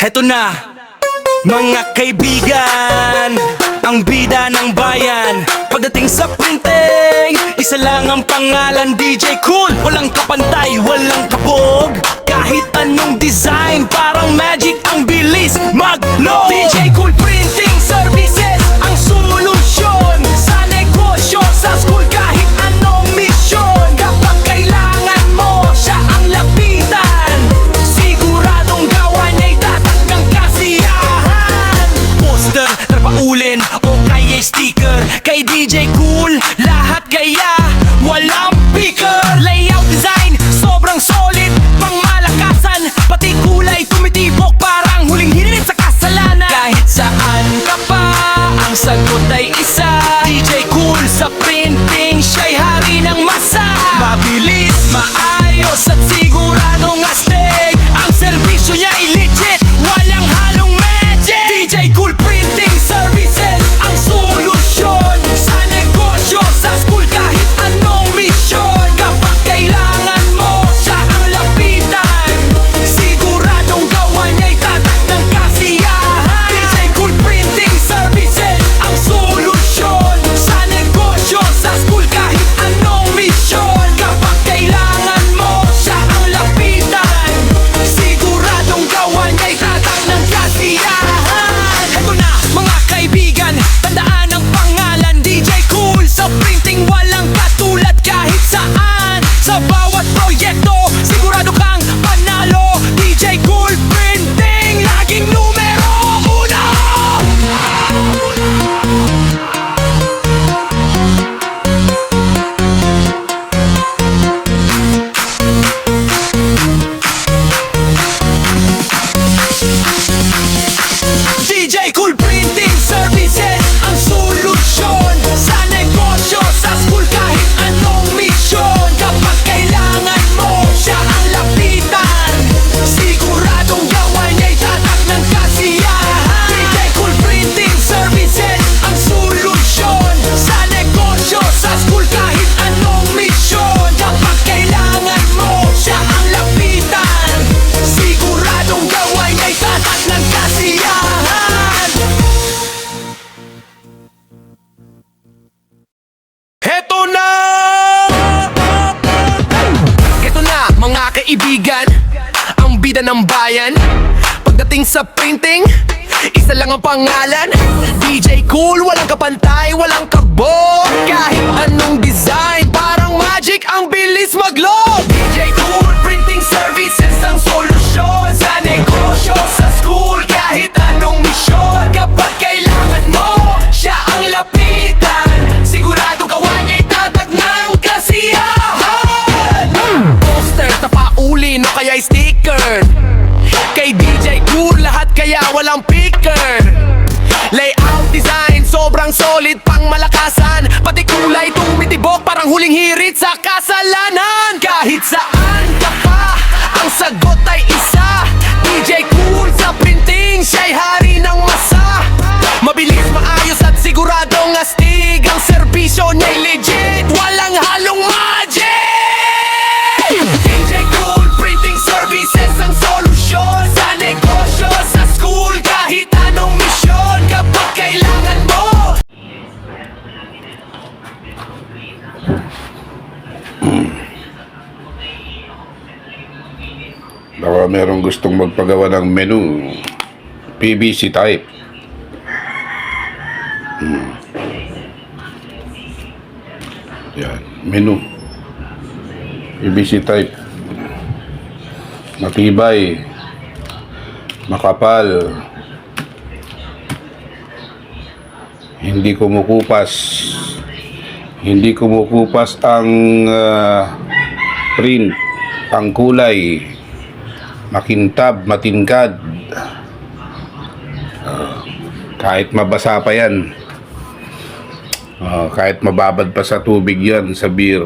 Heto na, mga kaibigan, ang bida ng bayan. Pagdating sa printing, isa lang ang pangalan, DJ Cool. Walang kapantay, walang kabog. Kahit anong design, parang magic ang bilis mag-load. DJ Cool Printing Services, ang solusyon sa negosyo, sa school, kahit anong misyon. Kapag kailangan mo, siya ang lapitan. Siguradong gawa niya'y tatak ng kasiyahan. Poster, trapaulin o kaya sticker, kay DJ Cool lahat kaya walang picker. Layout design, sobrang solid, pangmalakasan, pati kulay tumitibok, parang huling hirit sa kasalanan. Kahit saan ka pa, ang sagot ay isa. DJ Cool sa printing, siya'y hari ng masa. Mabilis, maayos at siguradong astig. Ang serbisyo niya'y legit, walang halong magic. DJ Cool Printing Services, ang solusyon sa negosyo, sa school, kahit anong misyon. Kapag kailangan mo, siya ang lapitan. Siguradong gawa niya'y tatak ng kasiyahan. DJ Cool Printing Services, ang solusyon sa negosyo, sa school, kahit anong misyon. Kapag kailangan mo, siya ang lapitan. Siguradong gawa niya'y tatak ng kasiyahan. Heto na, mga kaibigan, tandaan ang pangalan, DJ Cool. Sa printing walang katulad kahit saan. Sa bawat proyekto, sigurado kang panalo. DJ Cool Printing, laging numero uno. DJ Cool Printing Services, ang solusyon sa negosyo, sa school, kahit anong misyon. Kapag kailangan mo, siya ang lapitan. Siguradong gawa niya'y tatak ng kasiyahan. DJ Cool Printing Services, ang solusyon sa negosyo, sa school, kahit anong misyon. Kapag kailangan mo, siya ang lapitan. Siguradong gawa niya'y tatak ng kasiyahan. Heto na! Heto na, mga kaibigan, ang bida ng bayan. Pagdating sa printing, isa lang ang pangalan, DJ Cool. Walang kapantay, walang kabog. Kahit anong design, parang magic ang bilis mag-load. DJ Cool Printing Services, ang solusyon sa negosyo, sa school, kahit anong misyon. Kapag kailangan mo, siya ang lapitan. Sigurado gawa niya'y tatak ng kasiyahan. Poster, tapaulin o kaya'y sticker, kay DJ Cool lahat kaya walang picker. Layout design, sobrang solid, pangmalakasan, pati kulay tumitibok, parang huling hirit sa kasalanan. Kahit saan ka pa, ang sagot ay isa. DJ Cool sa printing, siya'y hari ng masa. Mabilis, maayos at siguradong astig. Ang serbisyo niya'y legit, walang halong magic. DJ Cool Printing Services, ang solusyon sa negosyo, sa school, kahit anong misyon. Kapag kailangan mo. Baka merong gustong magpagawa ng menu PVC type. Yan, menu PVC type, matibay, makapal, hindi kumukupas ang print, ang kulay, makintab, matingkad. Kahit mabasa pa yan, kahit mababad pa sa tubig yan, sa beer,